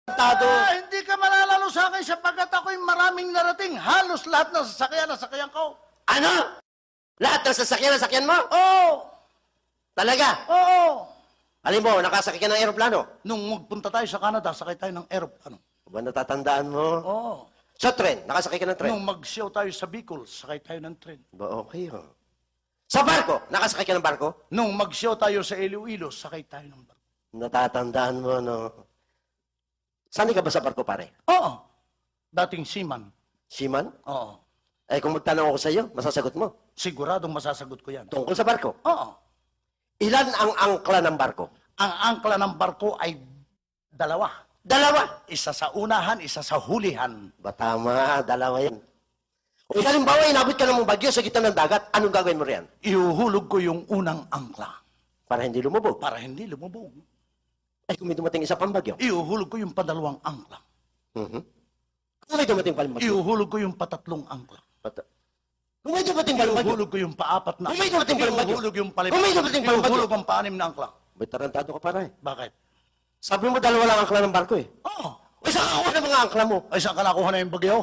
Hindi ka malalalo sa akin sapagkat ako'y maraming narating. Halos lahat ng sasakyan ko. Ano? Lahat ng sasakyan mo? Oo! Talaga? Oo! Alam mo, nakasakay ka ng aeroplano. Nung magpunta tayo sa Canada, sakay tayo ng aeroplano. Ba natatandaan mo? Oo. Sa tren, nakasakay ka ng tren. Nung mag-show tayo sa Bicol, sakay tayo ng tren. Ba okay ho. Sa barko, nakasakay ka ng barko? Nung mag-show tayo sa Iloilo, sakay tayo ng barko. Natatandaan mo, no? Sanay ka ba sa barko, pare? Oo. Dating seaman. Seaman? Oo. Eh, kung magtanong ako sa iyo, masasagot mo. Siguradong masasagot ko yan. Tungkol sa barko. Oo. Ilan ang angkla ng barko? Ang angkla ng barko ay dalawa. Dalawa. Isa sa unahan, isa sa hulihan. Ba tama, dalawa yan. O halimbawa, inabot ka ng bagyo sa gitna ng dagat, anong gagawin mo riyan? Ihuhulog ko yung unang angkla Para hindi lumubog. para hindi lumubog. Ay, kung may dumating isa pang bagyo. Ihuhulog ko yung padalawang angkla. Kung may dumating palang bagyo. Ihuhulog ko yung patatlong angkla. Kung may dumating palang bagyo. Ihuhulog ko yung paapat na Kung may dumating palang bagyo. Ihuhulog yung palima. Kung may dumating palang bagyo. Ihuhulog ang paanim na angkla. May tarantado ka para eh. Bakit? Sabi mo, dalawa lang angkla ng barko eh. Oo. Ay, saan ka kuha ng mga angkla mo? Ay, saan ka nakuha na yung bagyo?